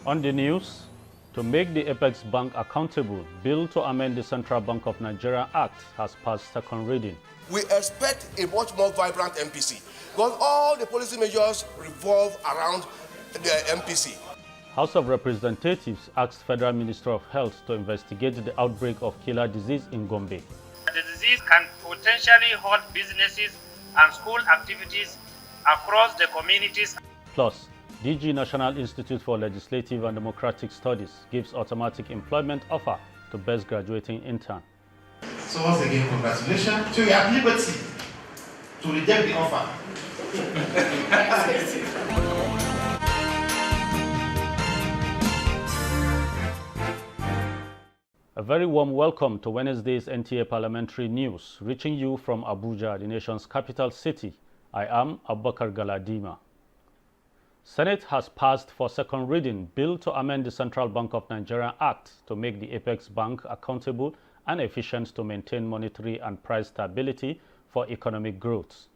On the news, to make the Apex Bank accountable, bill to amend the Central Bank of Nigeria Act has passed second reading. We expect a much more vibrant MPC because all the policy measures revolve around the MPC. House of Representatives asked Federal Minister of Health to investigate the outbreak of killer disease in Gombe. The disease can potentially halt businesses and school activities across the communities. Plus, DG National Institute for Legislative and Democratic Studies gives automatic employment offer to best graduating intern. So once again, congratulations. So you have liberty to reject the offer. A very warm welcome to Wednesday's NTA Parliamentary News, reaching you from Abuja, the nation's capital city. I am Abubakar Galadima. Senate has passed for second reading bill to amend the Central Bank of Nigeria Act to make the Apex Bank accountable and efficient to maintain monetary and price stability for economic growth.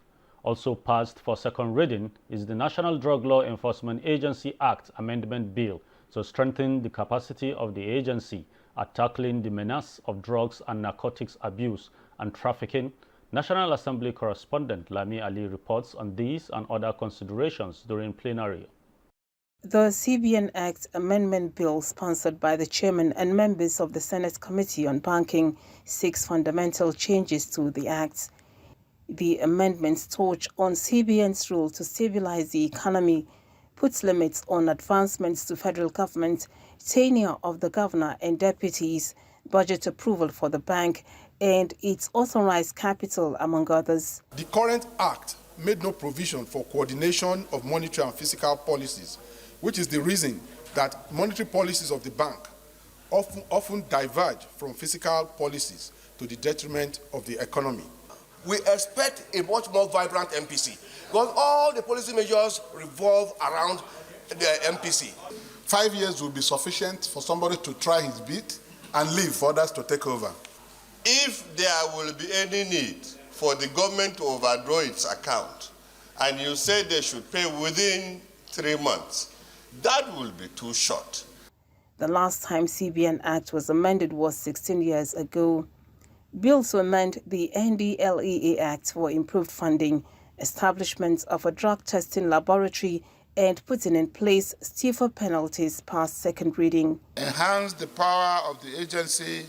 Also passed for second reading is the National Drug Law Enforcement Agency Act Amendment Bill to strengthen the capacity of the agency at tackling the menace of drugs and narcotics abuse and trafficking. National Assembly correspondent Lami Ali reports on these and other considerations during plenary. The CBN Act Amendment Bill, sponsored by the Chairman and members of the Senate Committee on Banking, seeks fundamental changes to the Act. The amendments touch on CBN's role to stabilize the economy, puts limits on advancements to federal government, tenure of the governor and deputies, budget approval for the bank, and its authorized capital, among others. The current Act made no provision for coordination of monetary and fiscal policies, which is the reason that monetary policies of the bank often diverge from fiscal policies to the detriment of the economy. We expect a much more vibrant MPC because all the policy measures revolve around the MPC. 5 years will be sufficient for somebody to try his bit and leave for others to take over. If there will be any need for the government to overdraw its account, and you say they should pay within 3 months, that will be too short. The last time CBN Act was amended was 16 years ago. Bills to amend the NDLEA Act for improved funding, establishment of a drug testing laboratory, and putting in place stiffer penalties past second reading. Enhance the power of the agency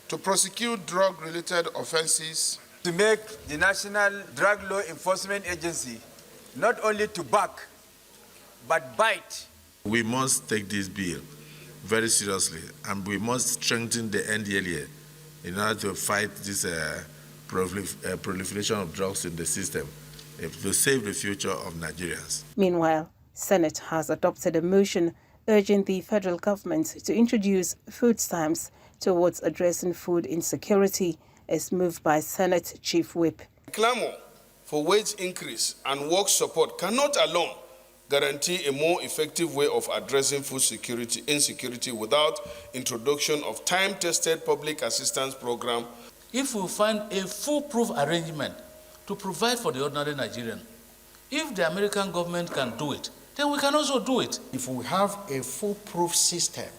to prosecute drug-related offenses. To make the National Drug Law Enforcement Agency not only to back, but bite. We must take this bill very seriously, and we must strengthen the NDLEA in order to fight this proliferation of drugs in the system, to save the future of Nigerians. Meanwhile, Senate has adopted a motion urging the federal government to introduce food stamps towards addressing food insecurity, as moved by Senate Chief Whip. Clamor for wage increase and work support cannot alone guarantee a more effective way of addressing food insecurity without introduction of time-tested public assistance program. If we find a foolproof arrangement to provide for the ordinary Nigerian, if the American government can do it, then we can also do it. If we have a foolproof system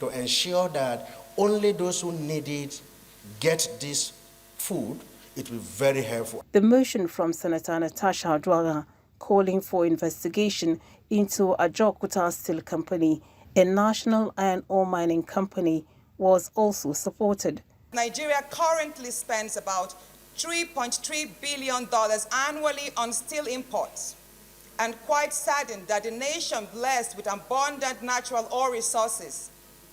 to ensure that only those who need it get this food, it will be very helpful. The motion from Senator Natasha Adwaga calling for investigation into Ajokuta Steel Company, a national iron ore mining company, was also supported. Nigeria currently spends about $3.3 billion annually on steel imports, and quite saddened that a nation blessed with abundant natural ore resources,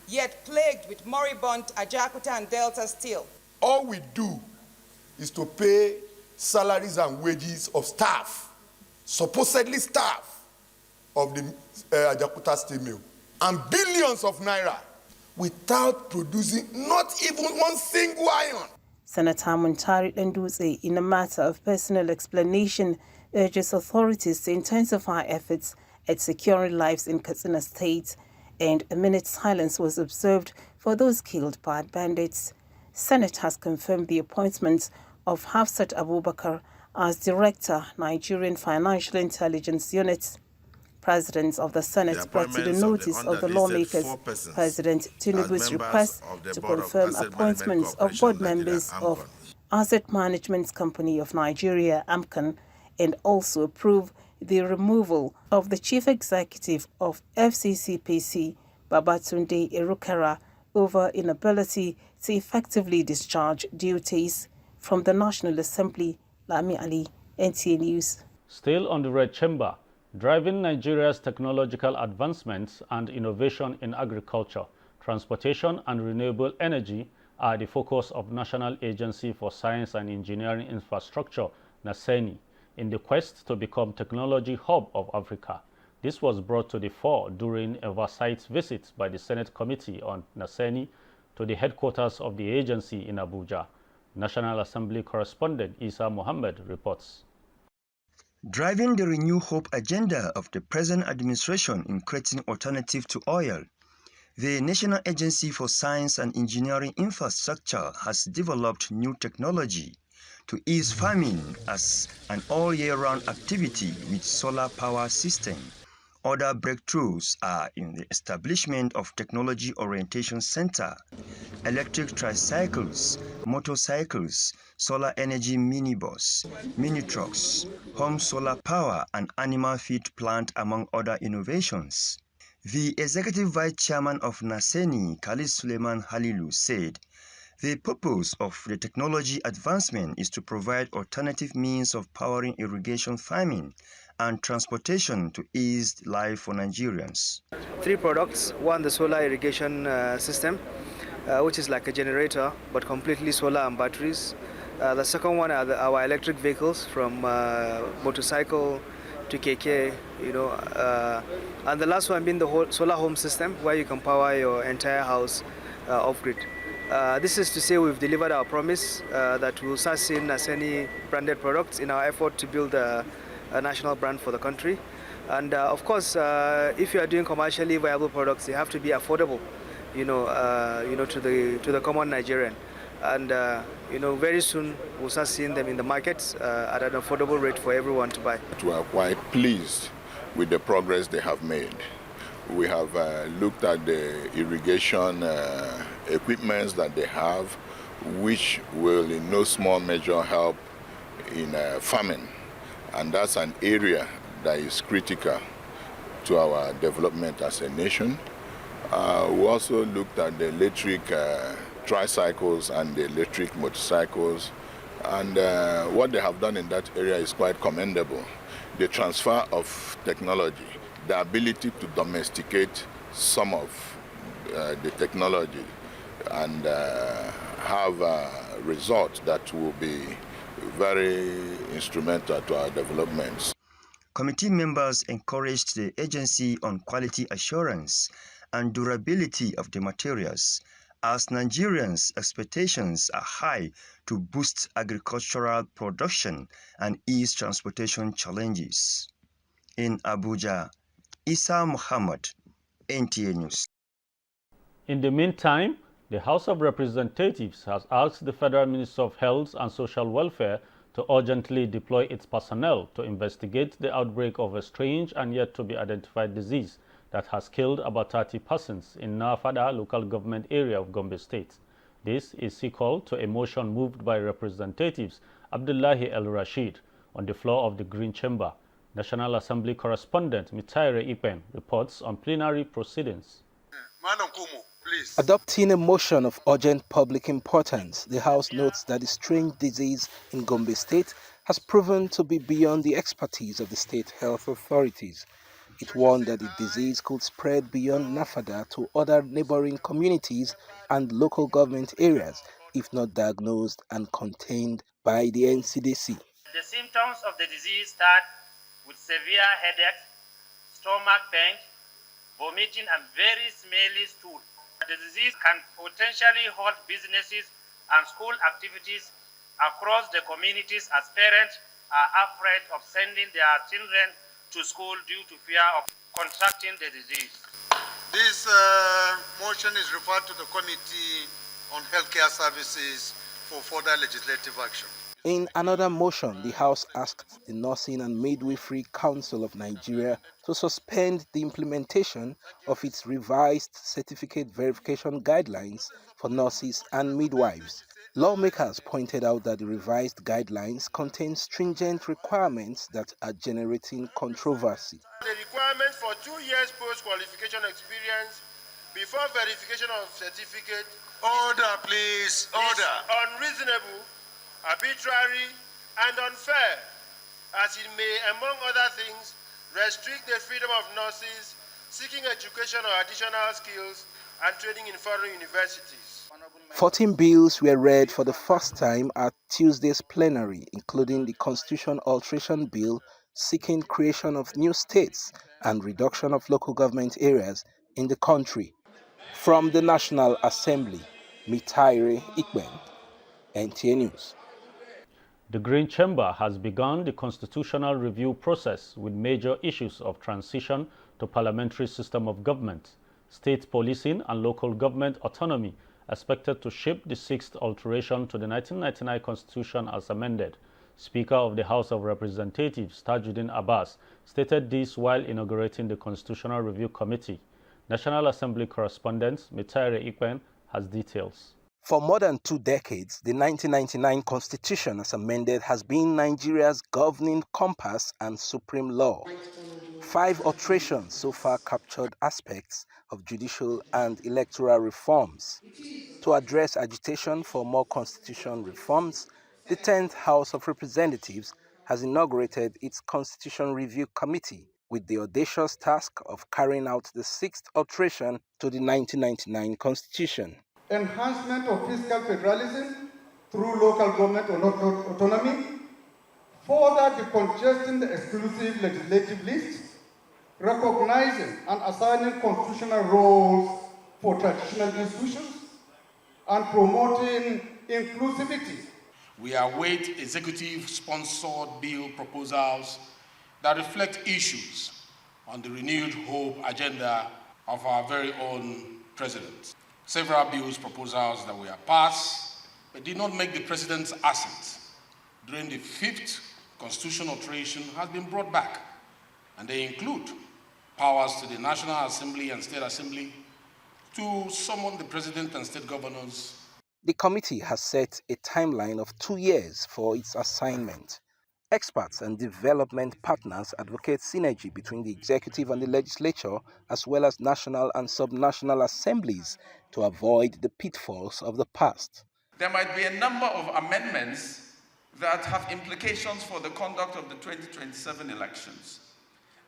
yet plagued with moribund Ajakuta and Delta Steel. All we do is to pay salaries and wages of staff, supposedly staff of the Ajakuta Steel Mill, and billions of naira without producing not even one single iron. Senator Muntari Nduse, in a matter of personal explanation, urges authorities to intensify efforts at securing lives in Katsina State, and a minute's silence was observed for those killed by bandits. Senate has confirmed the appointment of Hafsat Abubakar as Director, Nigerian Financial Intelligence Unit. President of the Senate brought to the notice of the lawmakers President Tinubu's request to confirm appointments of board members of Asset Management Company of Nigeria, AMCON, and also approve the removal of the Chief Executive of FCCPC, Babatunde Erukara, over inability to effectively discharge duties. From the National Assembly, Lami Ali, NTA News. Still on the Red Chamber, driving Nigeria's technological advancements and innovation in agriculture, transportation and renewable energy are the focus of National Agency for Science and Engineering Infrastructure, NASENI, in the quest to become technology hub of Africa. This was brought to the fore during a oversight visit by the Senate Committee on NASENI to the headquarters of the agency in Abuja. National Assembly correspondent Isa Mohammed reports. Driving the Renew Hope agenda of the present administration in creating alternative to oil, the National Agency for Science and Engineering Infrastructure has developed new technology to ease farming as an all-year-round activity with solar power system. Other breakthroughs are in the establishment of Technology Orientation Center, electric tricycles, motorcycles, solar energy minibus, mini-trucks, home solar power, and animal feed plant, among other innovations. The Executive Vice Chairman of NASENI, Khalid Suleiman Halilu, said, the purpose of the technology advancement is to provide alternative means of powering irrigation farming and transportation to ease life for Nigerians. 3 products. One, the solar irrigation system, which is like a generator, but completely solar and batteries. The second one are our electric vehicles, from motorcycle to keke, and the last one being the whole solar home system, where you can power your entire house off-grid. This is to say we've delivered our promise that we'll start seeing NASENI branded products in our effort to build a national brand for the country. And of course, if you are doing commercially viable products, they have to be affordable, to the common Nigerian. And very soon we'll start seeing them in the markets at an affordable rate for everyone to buy. We are quite pleased with the progress they have made. We have looked at the irrigation equipments that they have, which will in no small measure help in farming. And that's an area that is critical to our development as a nation. We also looked at the electric tricycles and the electric motorcycles, and what they have done in that area is quite commendable. The transfer of technology, the ability to domesticate some of the technology and have results that will be very instrumental to our developments. Committee members encouraged the agency on quality assurance and durability of the materials, as Nigerians' expectations are high to boost agricultural production and ease transportation challenges. In Abuja, Isa Muhammad, NTA News. In the meantime, the House of Representatives has asked the Federal Minister of Health and Social Welfare to urgently deploy its personnel to investigate the outbreak of a strange and yet to be identified disease that has killed about 30 persons in Nafada local government area of Gombe State. This is sequel to a motion moved by Representatives Abdullahi El-Rashid on the floor of the Green Chamber. National Assembly correspondent Mitaire Ipen reports on plenary proceedings. Madam Kumu, please. Adopting a motion of urgent public importance, the House notes that the strange disease in Gombe State has proven to be beyond the expertise of the state health authorities. It warned that the disease could spread beyond Nafada to other neighboring communities and local government areas if not diagnosed and contained by the NCDC. The symptoms of the disease start with severe headache, stomach pain, vomiting, and very smelly stool. The disease can potentially halt businesses and school activities across the communities, as parents are afraid of sending their children to school due to fear of contracting the disease. This motion is referred to the Committee on Healthcare Services for further legislative action. In another motion, the House asked the Nursing and Midwifery Council of Nigeria to suspend the implementation of its revised certificate verification guidelines for nurses and midwives. Lawmakers pointed out that the revised guidelines contain stringent requirements that are generating controversy. The requirement for 2 years post-qualification experience before verification of certificate. Order, please. Order. Unreasonable, arbitrary, and unfair, as it may, among other things, restrict the freedom of nurses seeking education or additional skills and training in foreign universities. 14 bills were read for the first time at Tuesday's plenary, including the Constitution Alteration Bill seeking creation of new states and reduction of local government areas in the country. From the National Assembly, Mitaire Ikben, NTA News. The Green Chamber has begun the constitutional review process with major issues of transition to parliamentary system of government, state policing and local government autonomy expected to shape the sixth alteration to the 1999 Constitution as amended. Speaker of the House of Representatives, Tajuddin Abbas, stated this while inaugurating the Constitutional Review Committee. National Assembly correspondent Mitaire Ikben has details. For more than 2 decades, the 1999 Constitution as amended has been Nigeria's governing compass and supreme law. 5 alterations so far captured aspects of judicial and electoral reforms. To address agitation for more constitution reforms, the 10th House of Representatives has inaugurated its Constitution Review Committee with the audacious task of carrying out the 6th alteration to the 1999 Constitution. Enhancement of fiscal federalism through local government autonomy, further decongesting the exclusive legislative list, recognizing and assigning constitutional roles for traditional institutions, and promoting inclusivity. We await executive-sponsored bill proposals that reflect issues on the renewed hope agenda of our very own president. Several bills proposals that were passed but did not make the president's assent during the 5th constitutional alteration has been brought back, and they include powers to the National Assembly and State Assembly to summon the president and state governors. The committee has set a timeline of 2 years for its assignment. Experts and development partners advocate synergy between the executive and the legislature, as well as national and subnational assemblies, to avoid the pitfalls of the past. There might be a number of amendments that have implications for the conduct of the 2027 elections.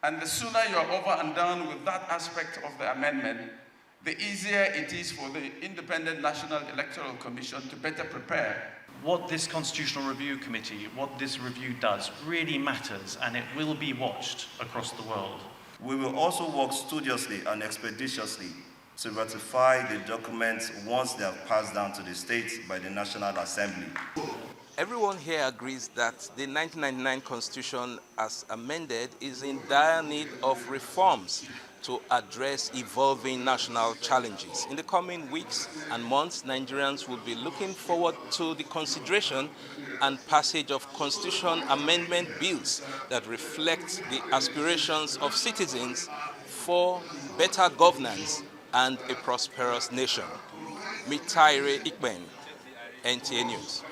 And the sooner you're over and done with that aspect of the amendment, the easier it is for the Independent National Electoral Commission to better prepare. What this Constitutional Review Committee, what this review does, really matters, and it will be watched across the world. We will also work studiously and expeditiously to ratify the documents once they have passed down to the states by the National Assembly. Everyone here agrees that the 1999 Constitution as amended is in dire need of reforms to address evolving national challenges. In the coming weeks and months, Nigerians will be looking forward to the consideration and passage of constitution amendment bills that reflect the aspirations of citizens for better governance and a prosperous nation. Mitaire Ikben, NTA News.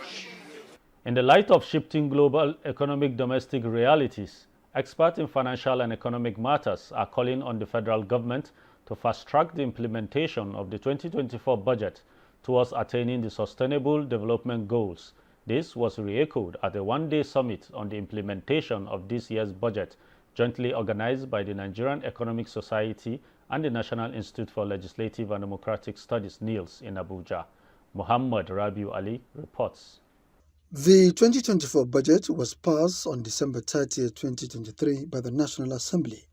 In the light of shifting global economic domestic realities, experts in financial and economic matters are calling on the federal government to fast-track the implementation of the 2024 budget towards attaining the Sustainable Development Goals. This was re-echoed at a one-day summit on the implementation of this year's budget, jointly organized by the Nigerian Economic Society and the National Institute for Legislative and Democratic Studies, NILS, in Abuja. Muhammad Rabiu Ali reports. The 2024 budget was passed on December 30, 2023 by the National Assembly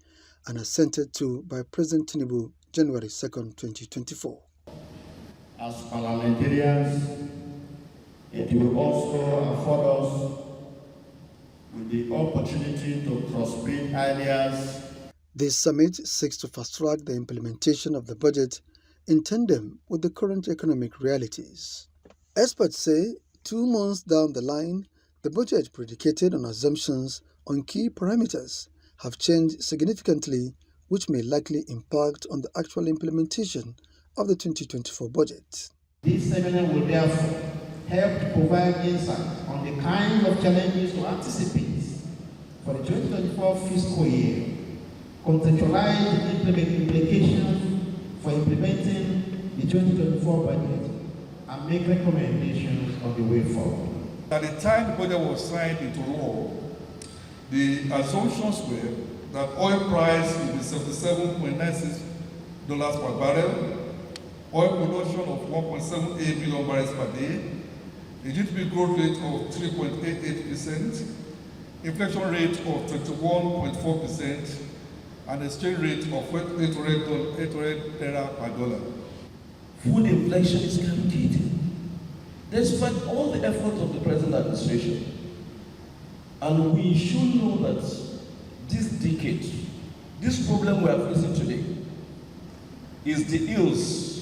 and assented to by President Tinubu January 2, 2024. As parliamentarians, it will also afford us with the opportunity to cross-breed ideas. This summit seeks to fast-track the implementation of the budget in tandem with the current economic realities. Experts say 2 months down the line, The budget, predicated on assumptions on key parameters, have changed significantly, which may likely impact on the actual implementation of the 2024 budget. This seminar will therefore help to provide insight on the kinds of challenges to anticipate for the 2024 fiscal year, contextualize the implications for implementing the 2024 budget, and make recommendations on the way forward. At the time the budget was signed into law, the assumptions were that oil price will be $77.96 per barrel, oil production of 1.78 million barrels per day, a GDP growth rate of 3.88%, inflation rate of 21.4%, and exchange rate of 800 naira per dollar. Food inflation is skyrocketing. Despite all the efforts of the present administration, and we should know that this decade, this problem we are facing today, is the ills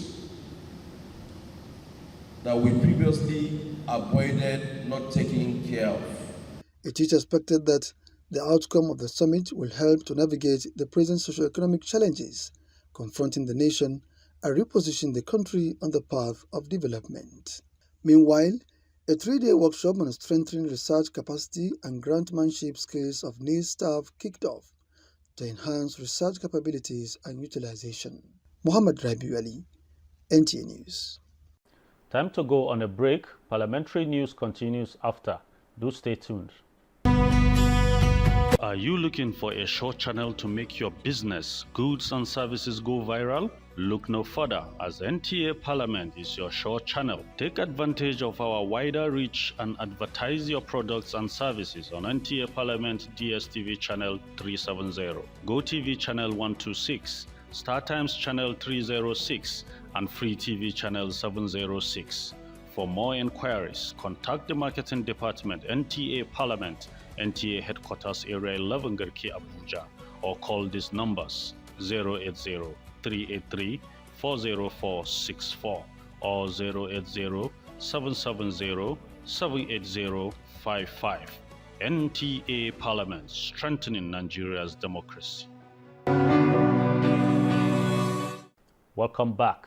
that we previously avoided not taking care of. It is expected that the outcome of the summit will help to navigate the present socio-economic challenges confronting the nation and reposition the country on the path of development. Meanwhile, a 3-day workshop on strengthening research capacity and grantmanship skills of NIS staff kicked off to enhance research capabilities and utilization. Muhammad Rabiu Ali, NTA News. Time to go on a break. Parliamentary news continues after. Do stay tuned. Are you looking for a short channel to make your business, goods and services go viral? Look no further, as NTA Parliament is your short channel. Take advantage of our wider reach and advertise your products and services on NTA Parliament DSTV channel 370, GoTV channel 126, StarTimes channel 306, and Free TV channel 706. For more inquiries, contact the Marketing Department, NTA Parliament, NTA Headquarters Area 11 Garki, Abuja, or call these numbers 080-383-40464 or 080-770-78055. NTA Parliament, strengthening Nigeria's democracy. Welcome back.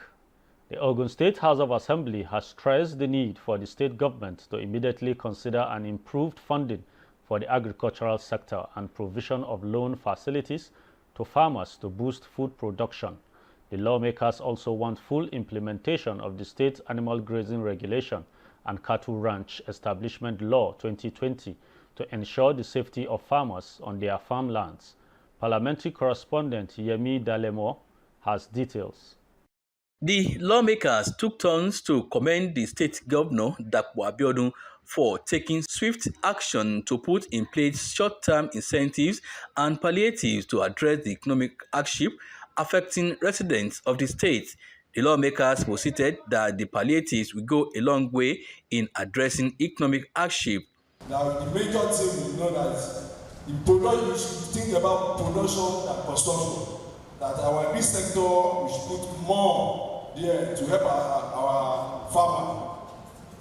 The Ogun State House of Assembly has stressed the need for the state government to immediately consider an improved funding for the agricultural sector and provision of loan facilities to farmers to boost food production. The lawmakers also want full implementation of the state animal grazing regulation and cattle ranch establishment law 2020 to ensure the safety of farmers on their farmlands. Parliamentary correspondent Yemi Dalemo has details. The lawmakers took turns to commend the state governor, Dapo Abiodun, for taking swift action to put in place short-term incentives and palliatives to address the economic hardship affecting residents of the state. The lawmakers posited that the palliatives will go a long way in addressing economic hardship. Now, the major thing we know that in production, we should think about production and consumption. That our agri sector, we should put more there to help our farmers,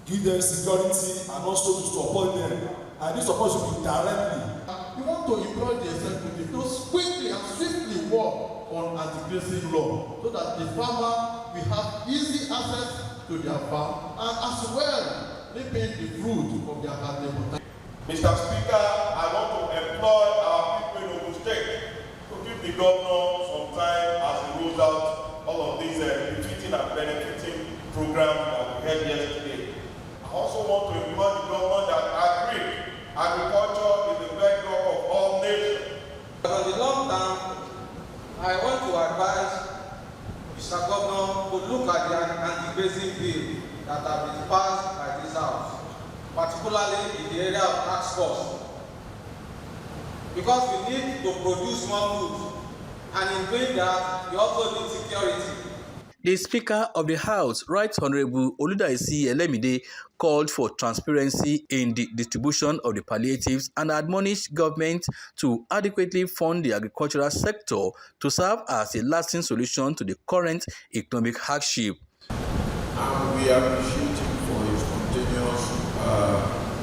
give them security and also to support them. And this support should be directly. We want to employ the executive to quickly and swiftly work on anti-grazing law so that the farmer will have easy access to their farm and as well reaping the fruit of their hard labor. Mr. Speaker, I want to employ our people in Ogun State to give the governor some time as he rolls out all of these benefiting and benefiting programs that we had yesterday. I also want to remind the government that agriculture is the bedrock of all nations. On the long term, I want to advise Mr. Governor to look at the anti-grazing bill that have been passed by this House, particularly in the area of tax cost, because we need to produce more food, and in doing that, we also need security. The Speaker of the House, Right Honorable Oludaisi Elemide, called for transparency in the distribution of the palliatives and admonished government to adequately fund the agricultural sector to serve as a lasting solution to the current economic hardship. And we appreciate him for his continuous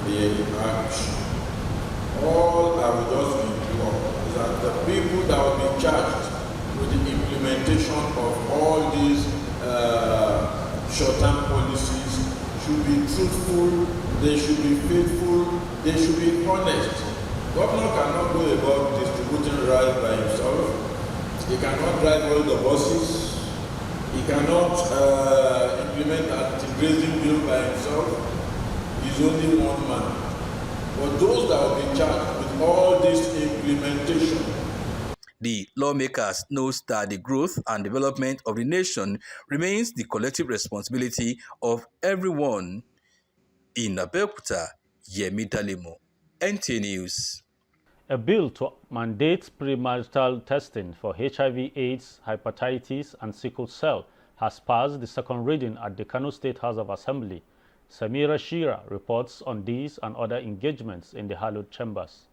they are in action. All I will just implore is that the people that will be charged with the implementation of all these short-term policies should be truthful, they should be faithful, they should be honest. Governor cannot go about distributing rice by himself. He cannot drive all the buses. He cannot implement anti-grazing bill by himself. He's only one man. But those that will be charged with all this implementation. The lawmakers knows that the growth and development of the nation remains the collective responsibility of everyone. In Abuja, Yemi Dalemo, NTA News. A bill to mandate premarital testing for HIV/AIDS, hepatitis, and sickle cell has passed the second reading at the Kano State House of Assembly. Samira Shira reports on these and other engagements in the hallowed chambers.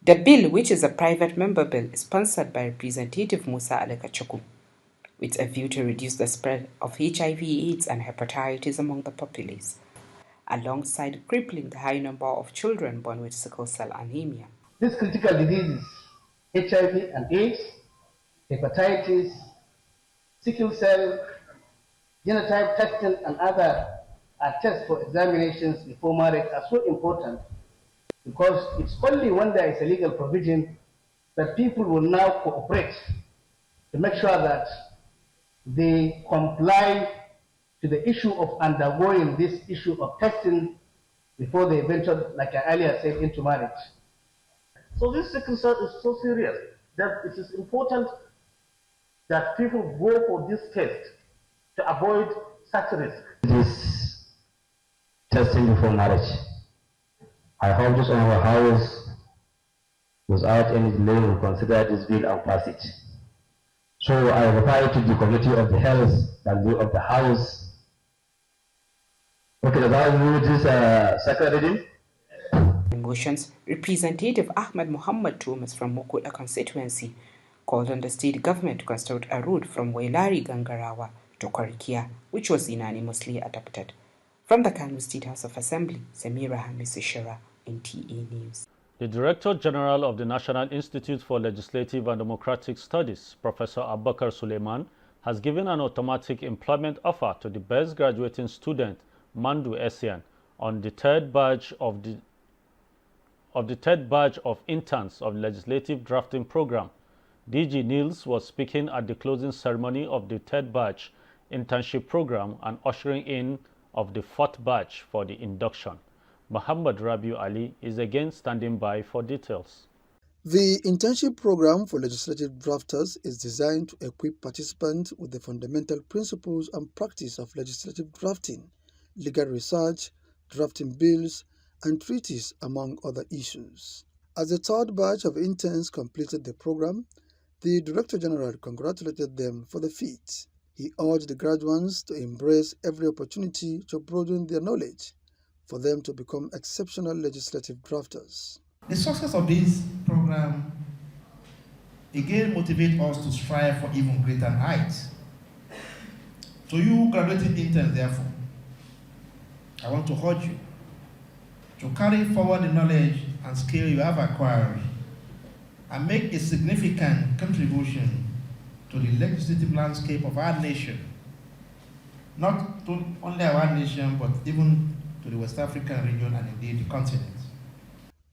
The bill, which is a private member bill, is sponsored by Representative Musa Alekachuku, with a view to reduce the spread of HIV/AIDS and hepatitis among the populace, alongside crippling the high number of children born with sickle cell anemia. These critical diseases, HIV and AIDS, hepatitis, sickle cell, genotype testing, and other tests for examinations before marriage are so important because it's only when there is a legal provision that people will now cooperate to make sure that they comply to the issue of undergoing this issue of testing before they venture, like I earlier said, into marriage. So this sickle cell is so serious that it is important that people go for this test to avoid such risk. This testing before marriage. I hope this Honourable House, without any delay, will consider this bill and pass it. So I reply to the Committee of the Health and of the House. Okay, does that move this second reading? Motions, Representative Ahmed Muhammad Thomas from Mokoda constituency called on the state government to construct a road from Wailari Gangarawa to Korikia, which was unanimously adopted. From the Kano State House of Assembly, Samira Hamisishara, NTA News. The Director General of the National Institute for Legislative and Democratic Studies, Professor Abubakar Suleiman, has given an automatic employment offer to the best graduating student, Mandu Essien, on the third batch of interns of the Legislative Drafting Program. DG Niels was speaking at the closing ceremony of the third batch internship program and ushering in of the fourth batch for the induction. Muhammad Rabiu Ali is again standing by for details. The internship program for legislative drafters is designed to equip participants with the fundamental principles and practice of legislative drafting, legal research, drafting bills, and treaties, among other issues. As the third batch of interns completed the program, the Director General congratulated them for the feat. He urged the graduates to embrace every opportunity to broaden their knowledge for them to become exceptional legislative drafters. The success of this program again motivates us to strive for even greater heights. To you graduating interns, therefore, I want to urge you to carry forward the knowledge and skill you have acquired and make a significant contribution to the legislative landscape of our nation, not to only our nation, but even to the West African region and indeed the continent.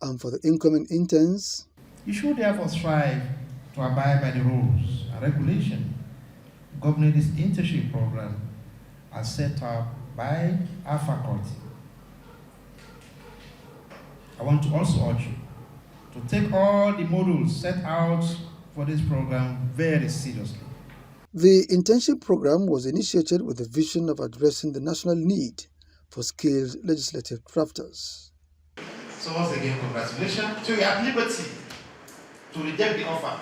And for the incoming interns, you should therefore strive to abide by the rules and regulations governing this internship program as set up by our faculty. I want to also urge you to take all the modules set out for this program very seriously. The internship program was initiated with the vision of addressing the national need for skilled legislative drafters. So once again, congratulations. So you have liberty to reject the offer.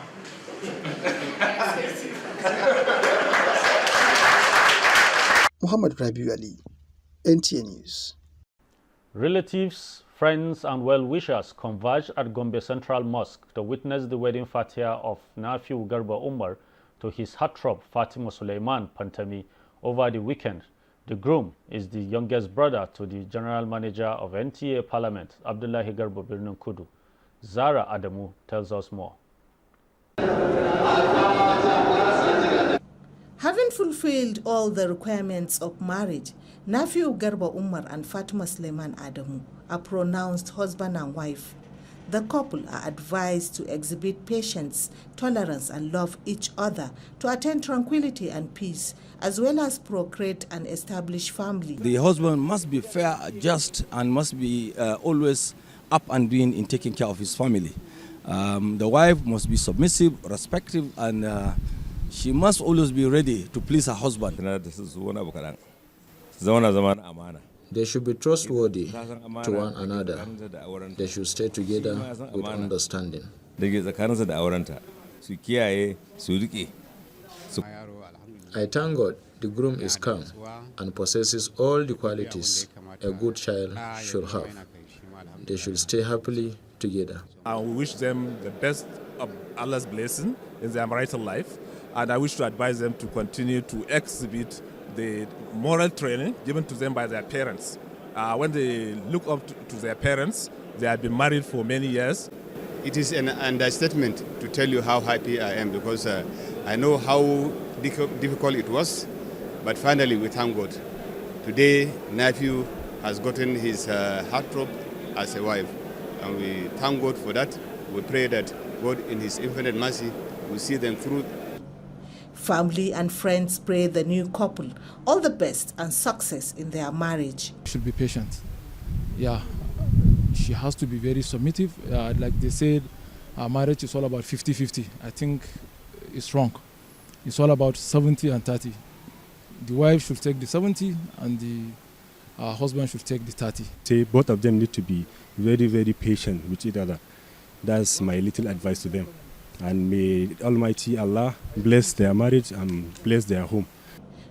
Muhammad Rabiu Ali, NTA News. Relatives, friends and well-wishers converged at Gombe Central Mosque to witness the wedding fatia of Nafiu Garba Umar to his heartthrob Fatima Suleiman Pantami over the weekend. The groom is the youngest brother to the General Manager of NTA Parliament, Abdullahi Garba Birnin Kudu. Zara Adamu tells us more. Having fulfilled all the requirements of marriage, Nafiu Garba Umar and Fatima Suleiman Adamu are pronounced husband and wife. The couple are advised to exhibit patience, tolerance, and love each other to attain tranquility and peace, as well as procreate and establish family. The husband must be fair, just, and must be always up and doing in taking care of his family. The wife must be submissive, respectful, and she must always be ready to please her husband. They should be trustworthy to one another. They should stay together with understanding. I thank God the groom is calm and possesses all the qualities a good child should have. They should stay happily together. I wish them the best of Allah's blessing in their marital life, and I wish to advise them to continue to exhibit the moral training given to them by their parents. When they look up to their parents, they have been married for many years. It is an understatement to tell you how happy I am, because I know how difficult it was, but finally we thank God. Today, nephew has gotten his heartthrob as a wife, and we thank God for that. We pray that God in his infinite mercy will see them through. Family and friends pray the new couple all the best and success in their marriage. Should be patient. Yeah, she has to be very submissive. Like they said, marriage is all about 50-50. I think it's wrong. It's all about 70 and 30. The wife should take the 70 and the husband should take the 30. Say both of them need to be very, very patient with each other. That's my little advice to them. And may Almighty Allah bless their marriage and bless their home.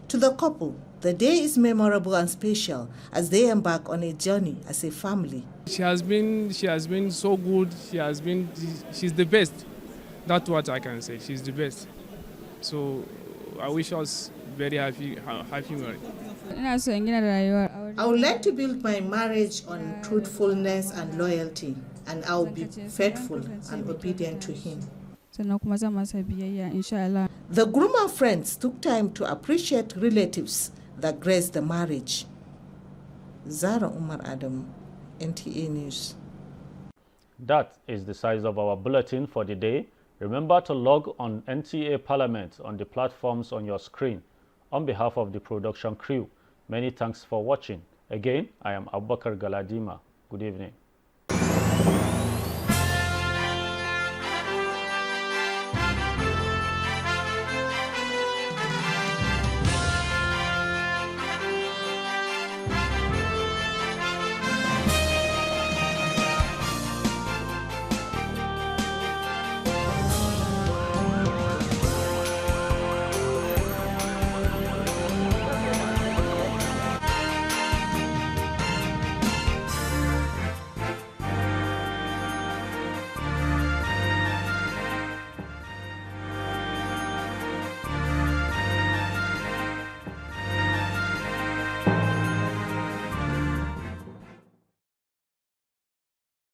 To the couple, the day is memorable and special as they embark on a journey as a family. She has been so good. She's the best. That's what I can say. She's the best. So I wish us very happy marriage. I would like to build my marriage on truthfulness and loyalty, and I will be faithful and obedient to him. The groom and friends took time to appreciate relatives that graced the marriage. Zara Umar Adam, NTA News. That is the size of our bulletin for the day. Remember to log on NTA Parliament on the platforms on your screen. On behalf of the production crew, many thanks for watching. Again, I am Abubakar Galadima. Good evening.